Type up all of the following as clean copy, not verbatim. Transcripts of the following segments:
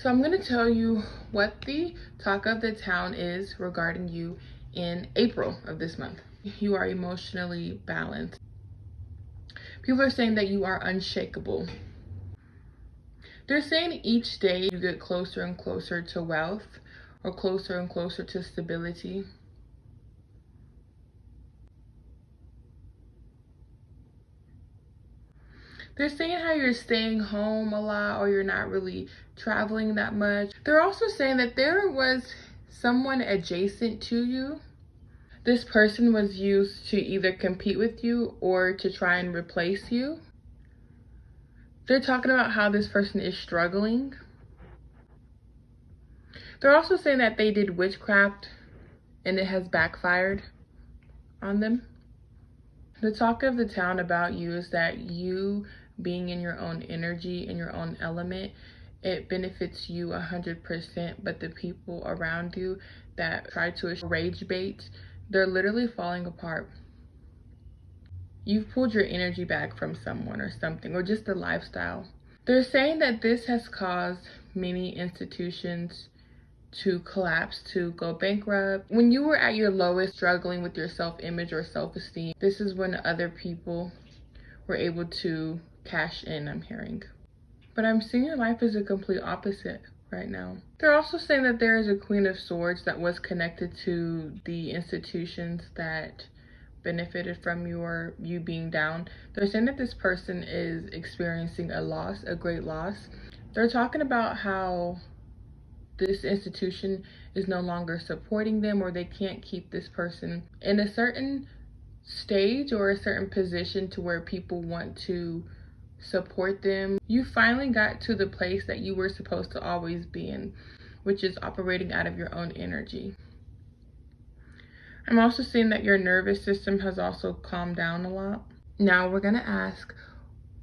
So I'm going to tell you what the talk of the town is regarding you in April of this month. You are emotionally balanced. People are saying that you are unshakable. They're saying each day you get closer and closer to wealth or closer and closer to stability. They're saying how you're staying home a lot or you're not really traveling that much. They're also saying that there was someone adjacent to you. This person was used to either compete with you or to try and replace you. They're talking about how this person is struggling. They're also saying that they did witchcraft and it has backfired on them. The talk of the town about you is that you being in your own energy, in your own element, it benefits you 100%, but the people around you that try to rage bait, they're literally falling apart. You've pulled your energy back from someone or something, or just the lifestyle. They're saying that this has caused many institutions to collapse, to go bankrupt. When you were at your lowest, struggling with your self-image or self-esteem, this is when other people were able to cash in, I'm hearing. But I'm seeing your life as a complete opposite right now. They're also saying that there is a Queen of Swords that was connected to the institutions that benefited from you being down. They're saying that this person is experiencing a loss, a great loss. They're talking about how this institution is no longer supporting them, or they can't keep this person in a certain stage or a certain position to where people want to support them. You finally got to the place that you were supposed to always be in, which is operating out of your own energy. I'm also seeing that your nervous system has also calmed down a lot. Now we're gonna ask,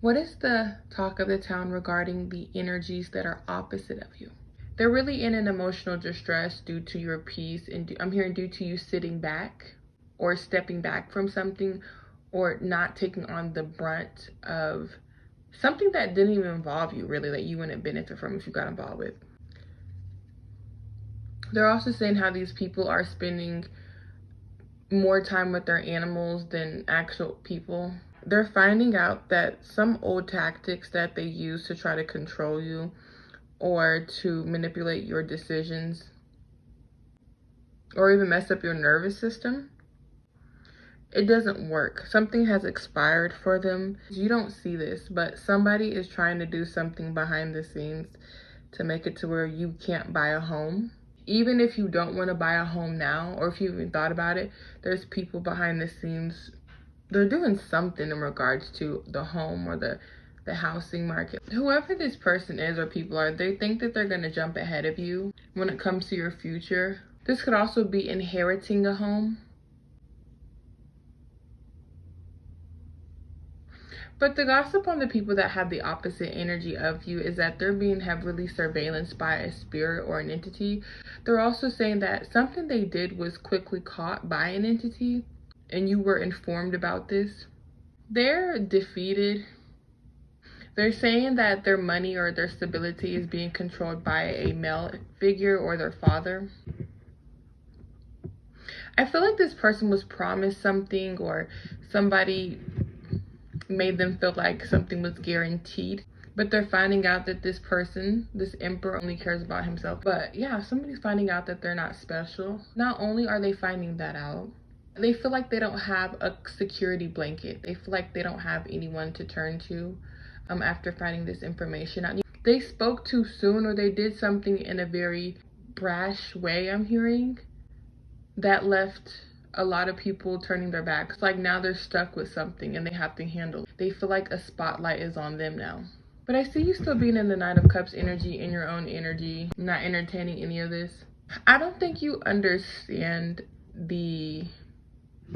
what is the talk of the town regarding the energies that are opposite of you? They're really in an emotional distress due to your peace, and I'm hearing due to you sitting back or stepping back from something or not taking on the brunt of something that didn't even involve you, really, that you wouldn't benefit from if you got involved with. They're also saying how these people are spending more time with their animals than actual people. They're finding out that some old tactics that they use to try to control you or to manipulate your decisions or even mess up your nervous system, it doesn't work. Something has expired for them. You don't see this, but somebody is trying to do something behind the scenes to make it to where you can't buy a home. Even if you don't want to buy a home now, or if you even thought about it, there's people behind the scenes. They're doing something in regards to the home or the housing market. Whoever this person is or people are, they think that they're going to jump ahead of you when it comes to your future. This could also be inheriting a home. But the gossip on the people that have the opposite energy of you is that they're being heavily surveillanced by a spirit or an entity. They're also saying that something they did was quickly caught by an entity and you were informed about this. They're defeated. They're saying that their money or their stability is being controlled by a male figure or their father. I feel like this person was promised something, or somebody made them feel like something was guaranteed, but they're finding out that this person, this emperor, only cares about himself. But yeah, somebody's finding out that they're not special. Not only are they finding that out, they feel like they don't have a security blanket. They feel like they don't have anyone to turn to after finding this information out. They spoke too soon, or they did something in a very brash way, I'm hearing, that left a lot of people turning their backs. Like now they're stuck with something and they have to handle it. They feel like a spotlight is on them now. But I see you still being in the Knight of Cups energy, in your own energy, not entertaining any of this. I don't think you understand the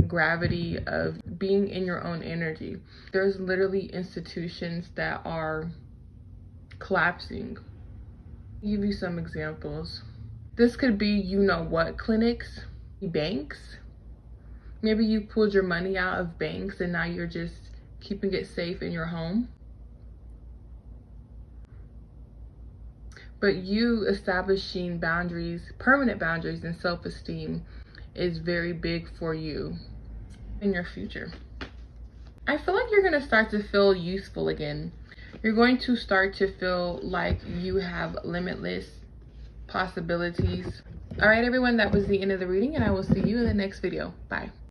gravity of being in your own energy. There's literally institutions that are collapsing. I'll give you some examples. This could be you know what clinics, banks. Maybe you pulled your money out of banks and now you're just keeping it safe in your home. But you establishing boundaries, permanent boundaries, and self-esteem is very big for you in your future. I feel like you're going to start to feel useful again. You're going to start to feel like you have limitless possibilities. All right, everyone, that was the end of the reading, and I will see you in the next video. Bye.